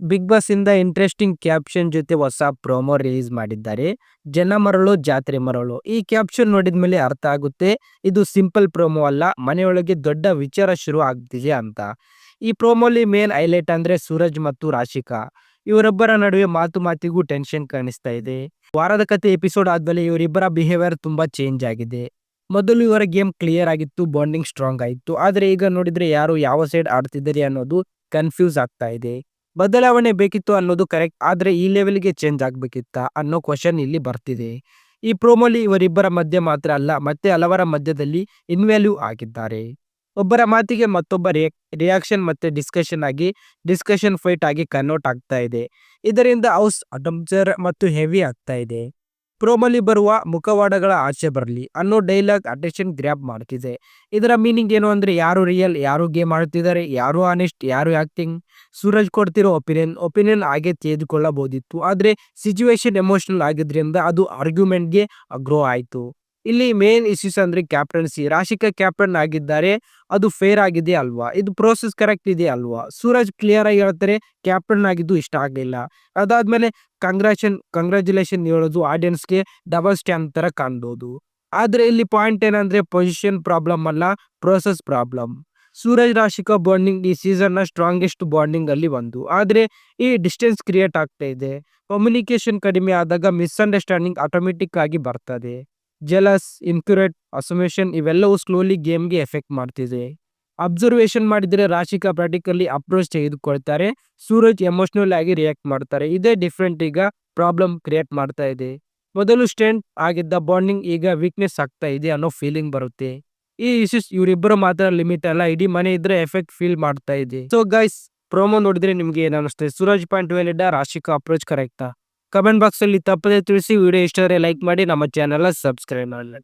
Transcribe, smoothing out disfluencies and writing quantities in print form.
Big boss ಇಂದ interesting caption ಜೊತೆ ಹೊಸ ಪ್ರೋಮೋ ರಿಲೀಸ್ ಮಾಡಿದ್ದಾರೆ. ಜನ ಮರಳು ಜಾತ್ರೆ ಮರಳು. ಈ ಕ್ಯಾಪ್ಷನ್ ನೋಡಿದ್ಮೇಲೆ ಅರ್ಥ ಆಗುತ್ತೆ ಇದು ಸಿಂಪಲ್ ಪ್ರೋಮೋ ಅಲ್ಲ, ಮನೆಯೊಳಗೆ ದೊಡ್ಡ ವಿಚಾರ ಶುರು ಆಗ್ತಿದೆ ಅಂತ. ಈ ಪ್ರೋಮೋಲಿ ಮೇನ್ ಹೈಲೈಟ್ ಅಂದ್ರೆ ಸೂರಜ್ ಮತ್ತು ರಾಶಿಕಾ ಇವರೊಬ್ಬರ ನಡುವೆ ಮಾತಿಗೂ ಟೆನ್ಷನ್ ಕಾಣಿಸ್ತಾ ಇದೆ. ವಾರದ ಕತೆ ಎಪಿಸೋಡ್ ಆದ್ಮೇಲೆ ಇವರಿಬ್ಬರ ಬಿಹೇವಿಯರ್ ತುಂಬಾ ಚೇಂಜ್ ಆಗಿದೆ. ಮೊದಲು ಇವರ ಗೇಮ್ ಕ್ಲಿಯರ್ ಆಗಿತ್ತು, ಬಾಂಡಿಂಗ್ ಸ್ಟ್ರಾಂಗ್ ಆಯಿತು. ಆದ್ರೆ ಈಗ ನೋಡಿದ್ರೆ ಯಾರು ಯಾವ ಸೈಡ್ ಆಡ್ತಿದ್ದಾರೆ ಅನ್ನೋದು ಕನ್ಫ್ಯೂಸ್ ಆಗ್ತಾ ಇದೆ. ಬದಲಾವಣೆ ಬೇಕಿತ್ತು ಅನ್ನೋದು ಕರೆಕ್ಟ್, ಆದ್ರೆ ಈ ಲೆವೆಲ್ಗೆ ಚೇಂಜ್ ಆಗ್ಬೇಕಿತ್ತ ಅನ್ನೋ ಕ್ವಶನ್ ಇಲ್ಲಿ ಬರ್ತಿದೆ. ಈ ಪ್ರೋಮೋಲಿ ಇವರಿಬ್ಬರ ಮಧ್ಯೆ ಮಾತ್ರ ಅಲ್ಲ, ಮತ್ತೆ ಹಲವರ ಮಧ್ಯದಲ್ಲಿ ಇನ್ವ್ಯಾಲ್ಯೂ ಆಗಿದ್ದಾರೆ. ಒಬ್ಬರ ಮಾತಿಗೆ ಮತ್ತೊಬ್ಬ ರಿಯಾಕ್ಷನ್ ಮತ್ತೆ ಡಿಸ್ಕಷನ್ ಫೈಟ್ ಆಗಿ ಕನ್ವರ್ಟ್ ಆಗ್ತಾ ಇದೆ. ಇದರಿಂದ ಹೌಸ್ ಅಟಂಪ್ಚರ್ ಮತ್ತು ಹೆವಿ ಆಗ್ತಾ ಇದೆ. ಪ್ರೋಮೋಲಿ ಬರುವ ಮುಖವಾಡಗಳ ಆಚೆ ಬರಲಿ ಅನ್ನೋ ಡೈಲಾಗ್ ಅಟೆನ್ಷನ್ ಗ್ರ್ಯಾಬ್ ಮಾಡ್ತಿದೆ. ಇದರ ಮೀನಿಂಗ್ ಏನು ಅಂದ್ರೆ ಯಾರು ರಿಯಲ್, ಯಾರು ಗೇಮ್ ಆಡ್ತಿದ್ದಾರೆ, ಯಾರು ಆನೆಸ್ಟ್, ಯಾರು ಆಕ್ಟಿಂಗ್. ಸೂರಜ್ ಕೊಡ್ತಿರೋ ಒಪಿನಿಯನ್ ಹಾಗೆ ತೆಗೆದುಕೊಳ್ಳಬಹುದಿತ್ತು, ಆದ್ರೆ ಸಿಚುವೇಶನ್ ಎಮೋಷನಲ್ ಆಗಿದ್ರಿಂದ ಅದು ಆರ್ಗ್ಯುಮೆಂಟ್ಗೆ ಗ್ರೋ ಆಯ್ತು. ಇಲ್ಲಿ ಮೇನ್ ಇಶ್ಯೂಸ್ ಅಂದ್ರೆ ಕ್ಯಾಪ್ಟನ್ಸಿ. ರಾಶಿಕಾ ಕ್ಯಾಪ್ಟನ್ ಆಗಿದ್ದಾರೆ, ಅದು ಫೇರ್ ಆಗಿದೆ ಅಲ್ವಾ? ಇದು ಪ್ರೋಸೆಸ್ ಕರೆಕ್ಟ್ ಇದೆ ಅಲ್ವಾ? ಸೂರಜ್ ಕ್ಲಿಯರ್ ಆಗಿ ಹೇಳ್ತಾರೆ ಕ್ಯಾಪ್ಟನ್ ಆಗಿದ್ದು ಇಷ್ಟ ಆಗ್ಲಿಲ್ಲ. ಅದಾದ್ಮೇಲೆ ಕಂಗ್ರಾಚುಲೇಷನ್ ಹೇಳೋದು ಆಡಿಯನ್ಸ್ಗೆ ಡಬಲ್ ಸ್ಟ್ಯಾಂಡ್ ತರ ಕಾಣ್ಬೋದು. ಆದ್ರೆ ಇಲ್ಲಿ ಪಾಯಿಂಟ್ ಏನಂದ್ರೆ ಪೊಸಿಷನ್ ಪ್ರಾಬ್ಲಮ್ ಅಲ್ಲ, process problem. Suraj Rashika bonding ಈ ಸೀಸನ್ ನ ಸ್ಟ್ರಾಂಗೆಸ್ಟ್ ಬಾಂಡಿಂಗ್ ಅಲ್ಲಿ ಒಂದು. ಆದ್ರೆ ಈ ಡಿಸ್ಟೆನ್ಸ್ ಕ್ರಿಯೇಟ್ ಆಗ್ತಾ ಇದೆ. ಕಮ್ಯುನಿಕೇಶನ್ ಕಡಿಮೆ ಆದಾಗ ಮಿಸ್ಅಂಡರ್ಸ್ಟ್ಯಾಂಡಿಂಗ್ ಆಟೋಮೆಟಿಕ್ ಆಗಿ ಬರ್ತದೆ. ಜೆಲಸ್, ಇನ್ಕ್ಯುರೇಟ್, ಅಸಮೇಷನ್ ಇವೆಲ್ಲವೂ ಸ್ಲೋಲಿ ಗೇಮ್ಗೆ ಎಫೆಕ್ಟ್ ಮಾಡ್ತಿದೆ. ಅಬ್ಸರ್ವೇಷನ್ ಮಾಡಿದ್ರೆ ರಾಶಿಕಾ ಪ್ರಾಕ್ಟಿಕಲಿ ಅಪ್ರೋಚ್ ತೆಗೆದುಕೊಳ್ತಾರೆ, ಸೂರಜ್ ಎಮೋಷನಲ್ ಆಗಿ ರಿಯಾಕ್ಟ್ ಮಾಡ್ತಾರೆ. ಇದೇ ಡಿಫ್ರೆಂಟ್ ಈಗ ಪ್ರಾಬ್ಲಮ್ ಕ್ರಿಯೇಟ್ ಮಾಡ್ತಾ ಇದೆ. ಮೊದಲು ಸ್ಟ್ರೆಂತ್ ಆಗಿದ್ದ ಬಾಂಡಿಂಗ್ ಈಗ ವೀಕ್ನೆಸ್ ಆಗ್ತಾ ಇದೆ ಅನ್ನೋ ಫೀಲಿಂಗ್ ಬರುತ್ತೆ. ಈ ಇಶ್ಯೂಸ್ ಇವರಿಬ್ಬರು ಮಾತ್ರ ಲಿಮಿಟ್ ಅಲ್ಲ, ಇಡೀ ಮನೆ ಇದ್ರೆ ಎಫೆಕ್ಟ್ ಫೀಲ್ ಮಾಡ್ತಾ ಇದೆ. ಸೊ ಗೈಸ್, ಪ್ರೋಮೋ ನೋಡಿದ್ರೆ ನಿಮ್ಗೆ ಏನ್ ಅನಿಸ್ತದೆ? ಸೂರಜ್ ಪಾಯಿಂಟ್ ವೇಲಿಡ, ರಾಶಿಕಾ ಅಪ್ರೋಚ್ ಕರೆಕ್ಟಾ? ಕಮೆಂಟ್ ಬಾಕ್ಸ್ ಅಲ್ಲಿ ತಪ್ಪದೆ ತಿಳಿಸಿ. ವಿಡಿಯೋ ಇಷ್ಟ ಲೈಕ್ ಮಾಡಿ, ನಮ್ಮ ಚಾನೆಲ್ ಸಬ್ಸ್ಕ್ರೈಬ್ ಮಾಡಿ.